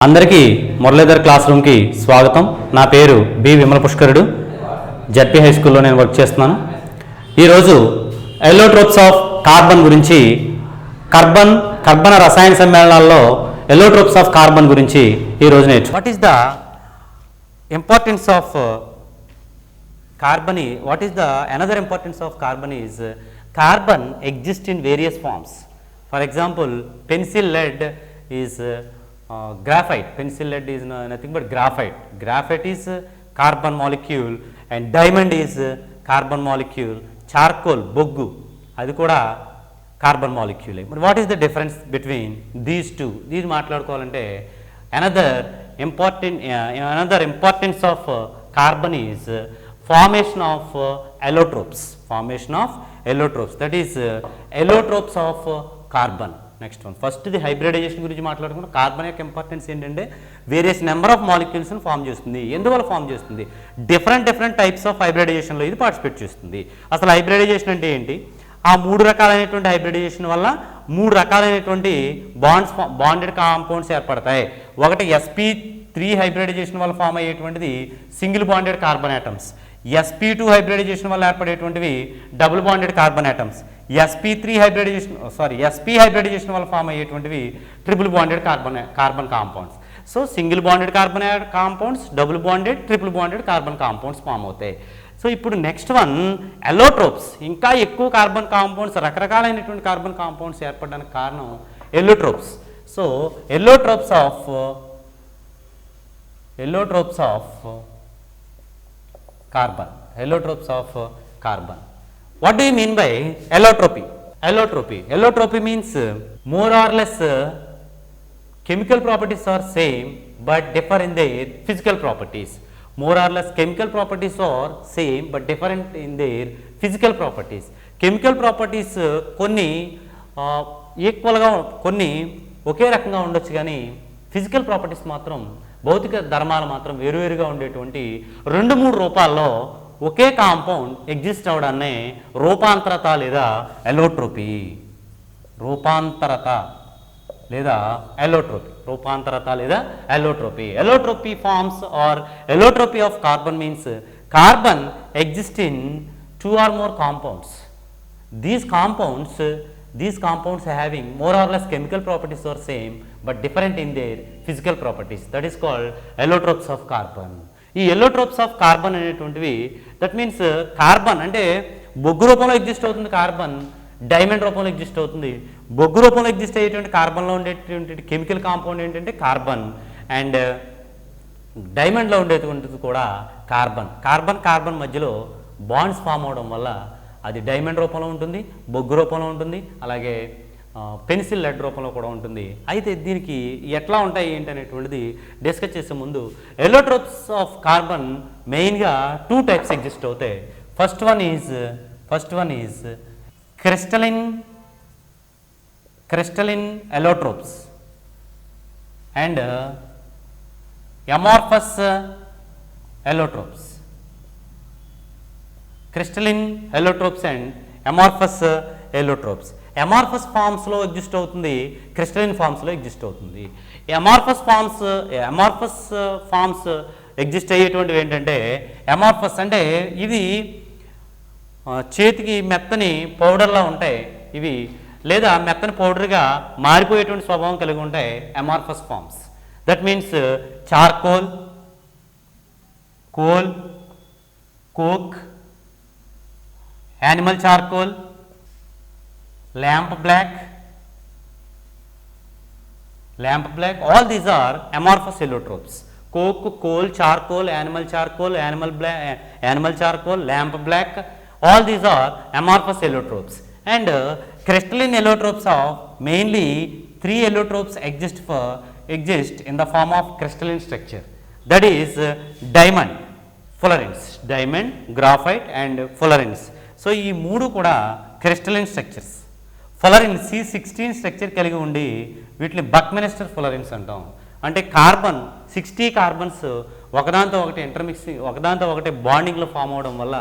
అందరికీ మురళీధర్ క్లాస్ రూమ్కి స్వాగతం. నా పేరు బి విమల పుష్కరుడు. జడ్పీ హై స్కూల్లో నేను వర్క్ చేస్తున్నాను. ఈరోజు ఎల్లోట్రోప్స్ ఆఫ్ కార్బన్ గురించి, కర్బన రసాయన సమ్మేళనాల్లో ఎల్లోట్రోప్స్ ఆఫ్ కార్బన్ గురించి ఈరోజు నేర్చు. What is the importance of carbon? What is the another importance of carbon is carbon exist in various forms. For example, pencil lead is graphite. Pencil lead is nothing but graphite. Graphite is carbon molecule and diamond is carbon molecule. Charcoal, boggu, adi kuda carbon molecule. But what is the difference between these two? These maatladukovalante another importance of carbon is formation of allotropes. Formation of allotropes, that is allotropes of carbon. Next one, first the hybridization గురించి మాట్లాడుకుంటే carbon యొక్క importance ఏంటంటే various number of మాలిక్యూల్స్ని form చేస్తుంది. ఎందువల్ల form చేస్తుంది? Different types of హైబ్రిడైజేషన్లో ఇది participate చేస్తుంది. అసలు హైబ్రిడైజేషన్ అంటే ఏంటి? ఆ మూడు రకాలైనటువంటి హైబ్రిడైజేషన్ వల్ల మూడు రకాలైనటువంటి బాండెడ్ కాంపౌండ్స్ ఏర్పడతాయి. ఒకటి sp3 హైబ్రిడైజేషన్ వల్ల ఫామ్ అయ్యేటువంటిది single bonded carbon atoms. sp2 hybridization వల్ల ఏర్పడేటువంటివి double bonded carbon atoms. sp hybridization వల్ల ఫామ్ అయ్యేటువంటివి triple bonded carbon compounds. So single bonded carbon compounds, double bonded, triple bonded carbon compounds form అవుతాయి. So ఇప్పుడు next one, allotropes. ఇంకా ఎక్కువ carbon compounds, రకరకాలైనటువంటి carbon compounds ఏర్పడడానికి కారణం allotropes. So allotropes of carbon. Allotropes of carbon. What do you mean by allotropy? Allotropy means more or less chemical properties are same but differ in their physical properties. More or less chemical properties are same but different in their physical properties. Chemical properties కొన్ని ఈక్వల్గా, కొన్ని ఒకే రకంగా ఉండొచ్చు, కానీ physical properties మాత్రం, భౌతిక ధర్మాలు మాత్రం వేరువేరుగా ఉండేటువంటి 2-3 రూపాల్లో ఒకే కాంపౌండ్ ఎగ్జిస్ట్ అవడాన్నే రూపాంతరత లేదా allotropy. Allotropy forms are allotropy of carbon means carbon exist in 2 or more compounds. These compounds having more or less chemical properties are same but different in their physical properties. That is called allotropes of carbon. ఈ allotropes of carbon అనేటువంటివి, that means carbon అంటే బొగ్గు రూపంలో exist అవుతుంది, carbon diamond రూపంలో exist అవుతుంది. బొగ్గు రూపంలో ఎగ్జిస్ట్ అయ్యేటువంటి కార్బన్లో ఉండేటువంటి కెమికల్ కాంపౌండ్ ఏంటంటే కార్బన్, అండ్ డైమండ్లో ఉండేటువంటిది కూడా కార్బన్ మధ్యలో బాండ్స్ ఫామ్ అవడం వల్ల అది డైమండ్ రూపంలో ఉంటుంది, బొగ్గు రూపంలో ఉంటుంది, అలాగే పెన్సిల్ లెడ్ రూపంలో కూడా ఉంటుంది. అయితే దీనికి ఎట్లా ఉంటాయి ఏంటి అనేటువంటిది డిస్కస్ చేసే ముందు, ఎల్లోట్రోప్స్ ఆఫ్ కార్బన్ మెయిన్గా 2 టైప్స్ ఎగ్జిస్ట్ అవుతాయి. First one is crystalline allotropes and amorphous allotropes. Crystalline allotropes and amorphous allotropes. Amorphous ఫామ్స్లో ఎగ్జిస్ట్ అవుతుంది, క్రిస్టలిన్ ఫామ్స్లో ఎగ్జిస్ట్ అవుతుంది. అమార్ఫస్ ఫామ్స్ ఎగ్జిస్ట్ అయ్యేటువంటివి ఏంటంటే, అమార్ఫస్ అంటే ఇవి చేతికి మెత్తని పౌడర్లా ఉంటాయి ఇవి, లేదా మెత్తని పౌడర్గా మారిపోయేటువంటి స్వభావం కలిగి ఉంటాయి amorphous forms. That means charcoal, coal, coke, animal charcoal, lamp black, all these are amorphous allotropes. Coke, coal, charcoal, animal charcoal, lamp black, all these are amorphous allotropes. And crystalline allotropes are mainly 3 allotropes exist in the form of crystalline structure, that is diamond, graphite and fullerenes. So ఈ 3 కూడా crystalline structures. ఫులరిన్ C16 structure కలిగి ఉండి వీటిని బక్మినిస్టర్ ఫులరిన్స్ అంటాం. అంటే 60 carbons ఒకదాంతో ఒకటి బాండింగ్లో form అవడం వల్ల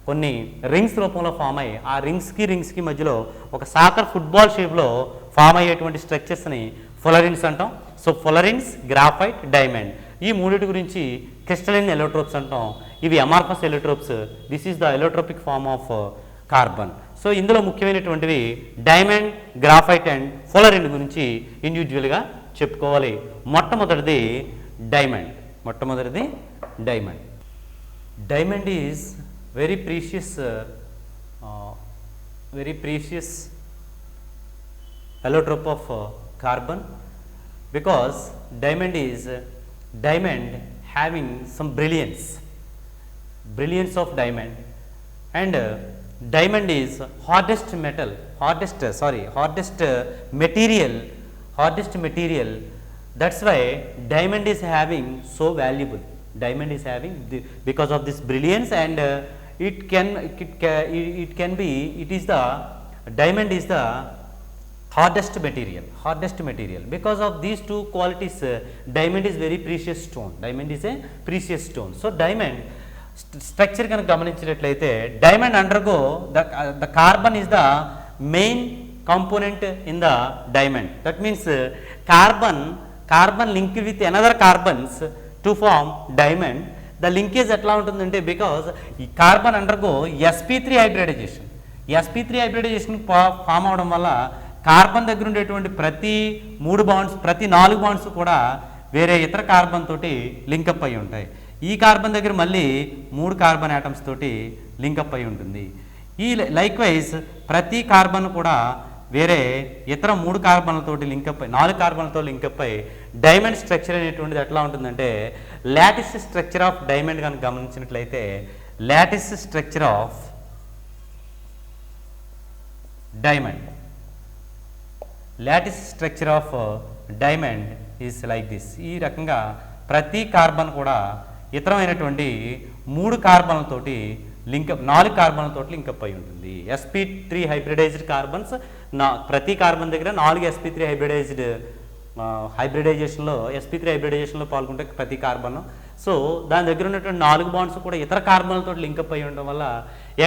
కొన్ని రింగ్స్ రూపంలో ఫామ్ అయ్యి, ఆ రింగ్స్కి మధ్యలో ఒక సాకర్ ఫుట్బాల్ షేప్లో ఫామ్ అయ్యేటువంటి స్ట్రక్చర్స్ని ఫులరిన్స్ అంటాం. So so fullerenes, graphite, diamond ఈ మూడింటి గురించి క్రిస్టలైన్ ఎలోట్రోప్స్ అంటాం. ఇవి amorphous allotropes. This is the allotropic form of carbon. So ఇందులో ముఖ్యమైనటువంటివి డైమండ్, గ్రాఫైట్ అండ్ ఫులరిన్ గురించి ఇండివిజువల్గా చెప్పుకోవాలి. మొట్టమొదటిది diamond. Diamond is very precious allotrope of carbon, because diamond having some brilliance of diamond, and diamond is hardest material. That's why diamond is having so valuable. Because of this brilliance, and diamond is the hardest material. Because of these two qualities, diamond is very precious stone. So diamond structure కనుక గమనించినట్లయితే, diamond undergo the carbon is the main component in the diamond. That means carbon linked with another carbons to form diamond. The linkage ఎట్లా ఉంటుందంటే, because ఈ carbon undergo sp3 hybridization form అవడం వల్ల carbon దగ్గర ఉండేటువంటి ప్రతి 4 బాండ్స్ కూడా వేరే ఇతర కార్బన్ తోటి లింకప్ అయి ఉంటాయి. ఈ కార్బన్ దగ్గర మళ్ళీ 3 కార్బన్ యాటమ్స్ తోటి లింకప్ అయి ఉంటుంది. ఈ లైక్వైజ్ ప్రతి కార్బన్ కూడా వేరే ఇతర 3 కార్బన్లతోటి లింకప్ అయి 4 కార్బన్లతో లింకప్ అయి డైమండ్ స్ట్రక్చర్ అనేటువంటిది ఎట్లా ఉంటుందంటే, లాటిస్ స్ట్రక్చర్ ఆఫ్ డైమండ్ కనుక గమనించినట్లయితే, lattice structure of diamond is like this. ఈ రకంగా ప్రతి కార్బన్ కూడా ఇతరమైనటువంటి 3 కార్బన్లతోటి లింకప్ 4 కార్బన్లతోటి లింకప్ అయి ఉంటుంది. sp3 హైబ్రిడైజ్డ్ కార్బన్స్ ప్రతి కార్బన్ దగ్గర 4 sp3 హైబ్రిడైజేషన్లో పాల్గొంటే ప్రతి కార్బన్. సో దాని దగ్గర ఉన్నటువంటి 4 బాండ్స్ కూడా ఇతర కార్బన్లతో లింకప్ అయి ఉండడం వల్ల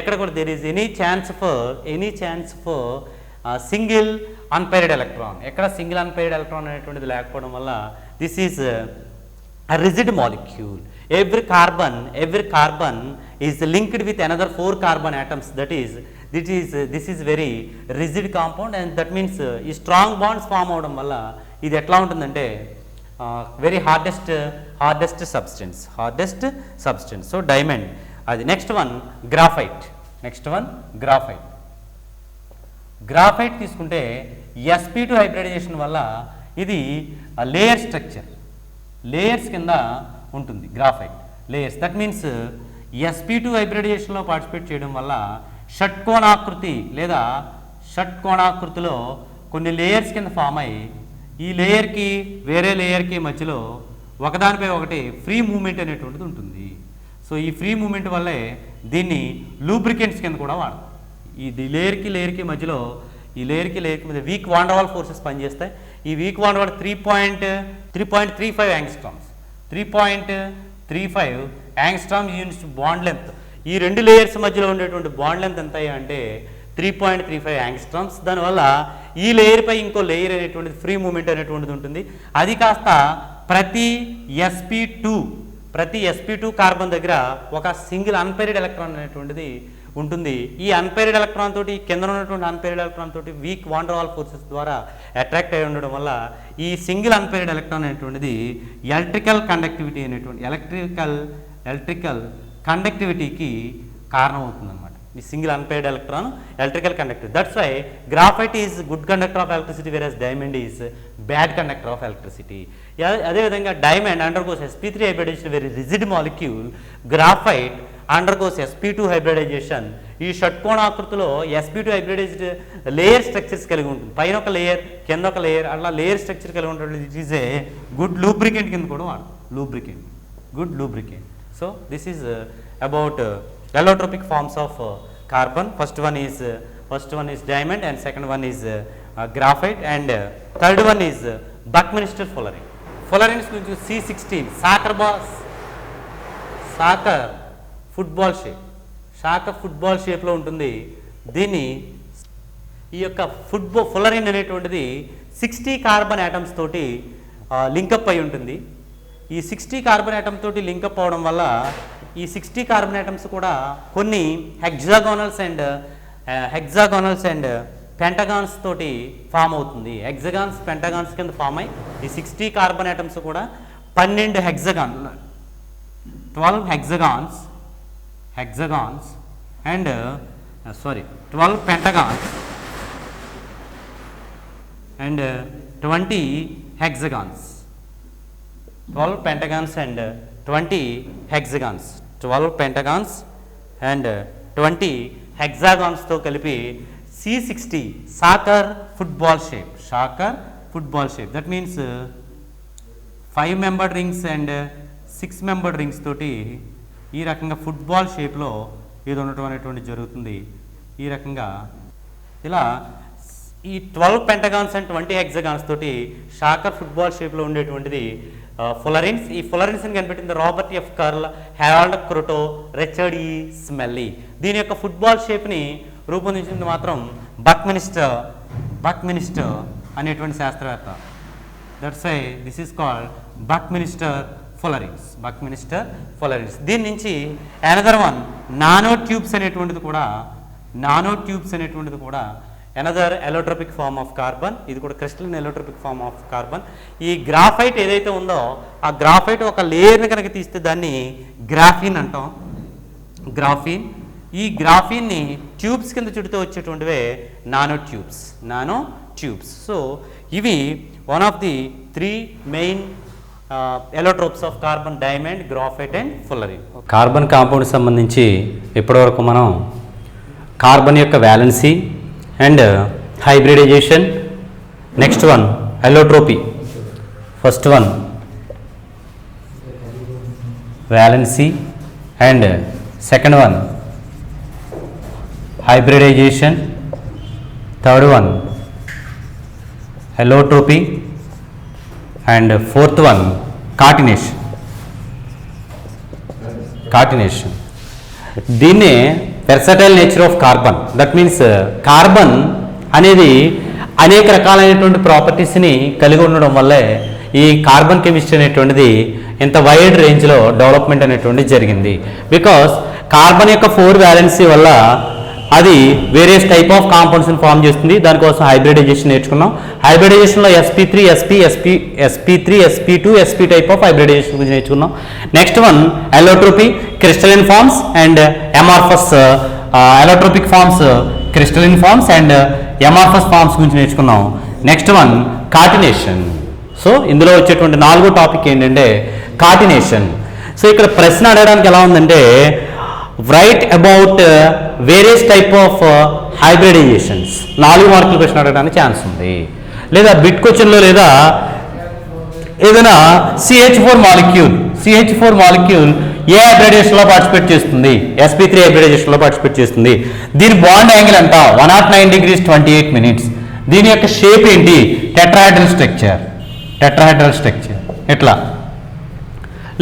ఎక్కడ కూడా there is any chance for single unpaired electron. ఎక్కడ సింగిల్ అన్పైర్డ్ ఎలక్ట్రాన్ అనేటువంటిది లేకపోవడం వల్ల this is a rigid molecule. Every carbon is linked with another 4 carbon atoms. This is very rigid compound, and that means ఈ strong bonds form అవడం వల్ల ఇది ఎట్లా ఉంటుందంటే very hardest substance. So diamond అది. Next one graphite. గ్రాఫైట్ తీసుకుంటే sp2 hybridization వల్ల ఇది లేయర్ స్ట్రక్చర్, లేయర్స్ కింద ఉంటుంది graphite layers. That means sp2 హైబ్రిడైజేషన్లో పార్టిసిపేట్ చేయడం వల్ల షట్కోణాకృతిలో కొన్ని లేయర్స్ కింద ఫామ్ అయ్యి ఈ లేయర్కి వేరే లేయర్కి మధ్యలో ఒకదానిపై ఒకటి ఫ్రీ మూమెంట్ అనేటువంటిది ఉంటుంది. సో ఈ ఫ్రీ మూమెంట్ వల్లే దీన్ని లూబ్రికెంట్స్ కింద కూడా వాడతాం. ఈ లేయర్కి మధ్యలో మధ్య వీక్ వాండర్వాల్ ఫోర్సెస్ పనిచేస్తాయి. ఈ week van der Waal 3.35 angstroms 3.35 angstroms units bond length. ఈ 2 లేయర్స్ మధ్యలో ఉండేటువంటి బాండ్ లెంత్ ఎంత అంటే 3.35 యాంగ్స్ట్రామ్స్. దానివల్ల ఈ లేయర్ పై ఇంకో లేయర్ అనేటువంటిది ఫ్రీ మూమెంట్ అనేటువంటిది ఉంటుంది. అది కాస్త ప్రతి sp2 కార్బన్ దగ్గర ఒక సింగిల్ అన్పైర్డ్ ఎలక్ట్రాన్ అనేటువంటిది ఉంటుంది. ఈ అన్పైర్డ్ ఎలక్ట్రాన్ తోటి కింద ఉన్నటువంటి అన్పైర్డ్ ఎలక్ట్రాన్ తోటి వీక్ వాండర్వాల్ ఫోర్సెస్ ద్వారా అట్రాక్ట్ అయి ఉండడం వల్ల ఈ సింగిల్ అన్పైర్డ్ ఎలక్ట్రాన్ అనేటువంటిది ఎలక్ట్రికల్ కండక్టివిటీకి కారణమవుతుంది అనమాట. ఈ single unpaired electron electrical conductivity. That's why graphite is good conductor of electricity, whereas diamond is bad conductor of electricity. అదేవిధంగా diamond undergoes sp3 hybridization, very rigid molecule. Graphite undergoes sp2 hybridization. ఈ షట్కోణాకృతిలో sp2 hybridised layer structures కలిగి ఉంటుంది. పైన ఒక layer, కింద ఒక layer, అట్లా లేయర్ స్ట్రక్చర్ కలిగి ఉంటుంది. It is a good lubricant కింద కూడా వాడతాం. Good lubricant. So this is about allotropic forms of carbon. First one is diamond, and second one is graphite, and third one is Buckminster fullerene. Fullerenes నుంచి C16 soccer football షేప్లో ఉంటుంది. దీన్ని ఈ యొక్క fullerene అనేటువంటిది 60 కార్బన్ యాటమ్స్ తోటి link up అయి ఉంటుంది. ఈ 60 కార్బన్ ఆటమ్ తోటి లింకప్ అవడం వల్ల ఈ 60 కార్బన్ ఆటమ్స్ కూడా కొన్ని హెక్సాగోనల్స్ అండ్ పెంటగాన్స్ తోటి ఫామ్ అవుతుంది. హెక్సాగాన్స్ పెంటగాన్స్ కింద ఫామ్ అయ్యి ఈ 60 కార్బన్ ఆటమ్స్ కూడా 12 hexagons and 12 pentagons and 20 hexagons. 12 pentagons and 20 hexagons. 12 pentagons and 20 hexagons తో కలిపి C60 soccer football shape. That means 5-membered rings and 6-membered rings తోటి ఈ రకంగా ఫుట్బాల్ షేప్లో ఇది ఉండటం అనేటువంటి జరుగుతుంది. ఈ రకంగా ఇలా ఈ 12 పెంటగాన్స్ అండ్ 20 హెక్సాగాన్స్ తోటి షాకర్ ఫుట్బాల్ షేప్లో ఉండేటువంటిది ఫులరిన్స్. ఈ ఫులరిన్స్ని కనిపెట్టింది Robert F Curl, Harold Kroto, Richard E Smalley. దీని యొక్క ఫుట్బాల్ షేప్ని రూపొందించింది మాత్రం బక్మినిస్టర్ అనేటువంటి శాస్త్రవేత్త. That's why this is called Buckminster fullerenes. దీని నుంచి అనదర్ వన్ నానో ట్యూబ్స్ అనేటువంటిది కూడా another allotropic form of carbon. ఇది కూడా crystalline allotropic form of carbon. ఈ గ్రాఫైట్ ఏదైతే ఉందో ఆ గ్రాఫైట్ ఒక లేయర్ని కనుక తీస్తే దాన్ని గ్రాఫీన్ అంటాం. ఈ గ్రాఫీన్ని ట్యూబ్స్ కింద చుడుతూ వచ్చేటువంటివే నానో ట్యూబ్స్. సో ఇవి one of the 3 main allotropes of carbon: diamond, graphite and fullerene. Carbon compound సంబంధించి ఇప్పటివరకు మనం కార్బన్ యొక్క valency and hybridization, next one allotropy, first one valency and second one hybridization, third one allotropy and fourth one catenation. దీన్నే versatile nature of carbon. That means carbon అనేది అనేక రకాలైనటువంటి ప్రాపర్టీస్ని కలిగి ఉండడం వల్లే ఈ కార్బన్ కెమిస్ట్రీ అనేటువంటిది ఇంత వైడ్ రేంజ్లో డెవలప్మెంట్ అనేటువంటిది జరిగింది. బికాస్ కార్బన్ యొక్క 4 వ్యాలెన్సీ వల్ల అది వేరియస్ టైప్ ఆఫ్ కాంపౌండ్స్ని ఫామ్ చేస్తుంది. దానికోసం హైబ్రిడైజేషన్ నేర్చుకున్నాం. హైబ్రిడైజేషన్లో sp3, sp2, sp type of hybridisation గురించి నేర్చుకున్నాం. Next one allotropy, crystalline forms and amorphous. Allotropic forms crystalline forms and amorphous forms గురించి నేర్చుకున్నాం. Next one కాటినేషన్. సో ఇందులో వచ్చేటువంటి 4వ టాపిక్ ఏంటంటే కాటినేషన్. సో ఇక్కడ ప్రశ్న అడగడానికి ఎలా ఉందంటే write about various type of hybridisations. 4 మార్కుల ప్రశ్న అడగడానికి ఛాన్స్ ఉంది. లేదా బిట్ క్వశ్చన్లో లేదా ఏదైనా CH4 మాలిక్యూల్ ఏ హైబ్రిడైజేషన్లో పార్టిసిపేట్ చేస్తుంది? sp3 హైబ్రిడైజేషన్లో పార్టిసిపేట్ చేస్తుంది. దీని బాండ్ యాంగిల్ ఎంత? 109 degrees 28 minutes. దీని యొక్క షేప్ ఏంటి? Tetrahedral structure. ఎట్లా?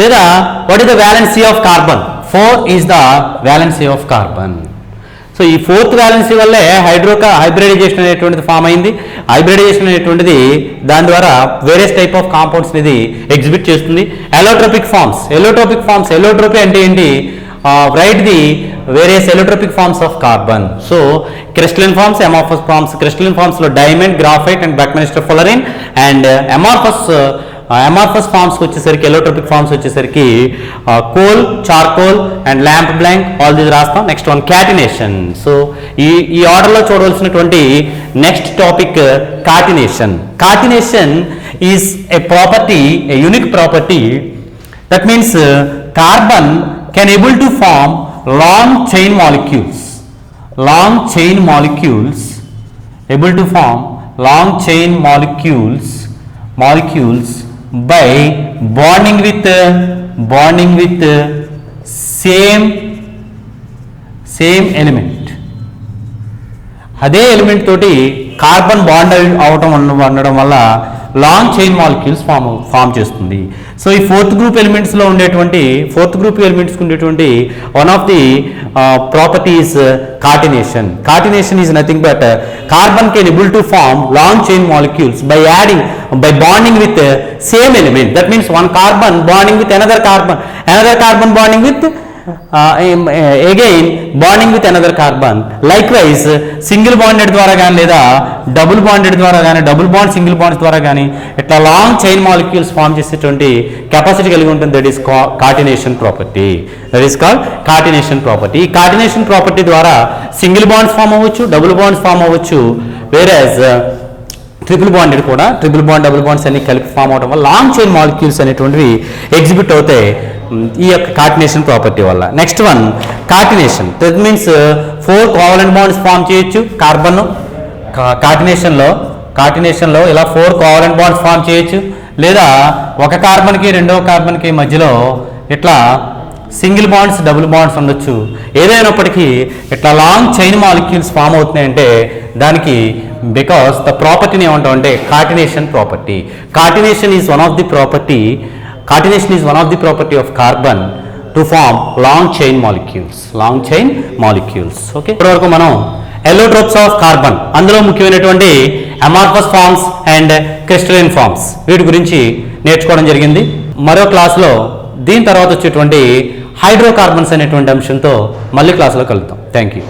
లేదా what is the valency of carbon? 4 is the valency of carbon. So ఈ 4th వ్యాలెన్సీ వల్లే హైబ్రిడైజేషన్ అనేటువంటిది ఫామ్ అయింది. హైబ్రిడైజేషన్ అనేటువంటిది దాని ద్వారా వేరియస్ టైప్ ఆఫ్ కాంపౌండ్స్ ఇది ఎగ్జిబిట్ చేస్తుంది. Allotropic forms. ఎలోట్రోపీ అంటే ఏంటి? Write the various allotropic forms of carbon. So crystalline forms, amorphous forms. Crystalline ఫార్మ్స్లో diamond, graphite and buckminsterfullerene. And amorphous ఫార్మ్స్కి వచ్చేసరికి ఎలోట్రోపిక్ ఫార్మ్స్ వచ్చేసరికి coal, charcoal and lamp black. All these రాస్తాం. Next one catenation. So ఈ ఆర్డర్లో చూడవలసినటువంటి next topic catenation. Catenation is a property, a unique property. That means carbon can able to form long chain molecules able to form long chain molecules by bonding with same element. అదే element తోటి carbon bond అవటం ఉండడం వల్ల long chain molecules form చేస్తుంది. So ఈ fourth group ఎలిమెంట్స్లో ఉండేటువంటి one of the properties catenation. Catenation is nothing but carbon can able to form long chain molecules by bonding with same element. That means one carbon bonding with another carbon bonding with again bonding with another carbon. Likewise single bonded ద్వారా కానీ లేదా double bonded ద్వారా కానీ double bond single bonds ద్వారా కానీ ఇట్లా long chain molecules form చేసేటువంటి capacity కలిగి ఉంటుంది. That is catenation property. ఈ కార్టినేషన్ ప్రాపర్టీ ద్వారా సింగిల్ బాండ్స్ ఫామ్ అవ్వచ్చు, డబుల్ బాండ్స్ ఫామ్ అవ్వచ్చు. వేరేస్ ట్రిపుల్ బాండెడ్ కూడా ట్రిపుల్ బాండ్ డబుల్ బాండ్స్ అన్ని కలిపి ఫామ్ అవడం వల్ల లాంగ్ చైన్ మాలిక్యూల్స్ అనేటువంటివి ఎగ్జిబిట్ అవుతాయి ఈ యొక్క కార్టినేషన్ ప్రాపర్టీ వల్ల. Next one catenation. That means 4 covalent bonds form చేయొచ్చు కార్బన్. కార్టినేషన్లో ఇలా 4 కోవలెంట్ బాండ్స్ ఫామ్ చేయొచ్చు, లేదా ఒక కార్బన్కి రెండవ కార్బన్కి మధ్యలో ఇట్లా సింగిల్ బాండ్స్ డబుల్ బాండ్స్ ఉండొచ్చు. ఏదైనప్పటికీ ఇట్లా లాంగ్ చైన్ మాలిక్యూల్స్ ఫామ్ అవుతున్నాయంటే దానికి బికాస్ ద ప్రాపర్టీని ఏమంటాం అంటే catenation property. Catenation is one of the property of carbon to form long chain molecules. Okay, ఇప్పటివరకు మనం ఎలోట్రోప్స్ ఆఫ్ కార్బన్, అందులో ముఖ్యమైనటువంటి amorphous forms and crystalline forms, వీటి గురించి నేర్చుకోవడం జరిగింది. మరో క్లాస్లో దీని తర్వాత వచ్చేటువంటి హైడ్రోకార్బన్స్ అనేటువంటి అంశంతో మళ్ళీ క్లాసులో కలుద్దాం. Thank you.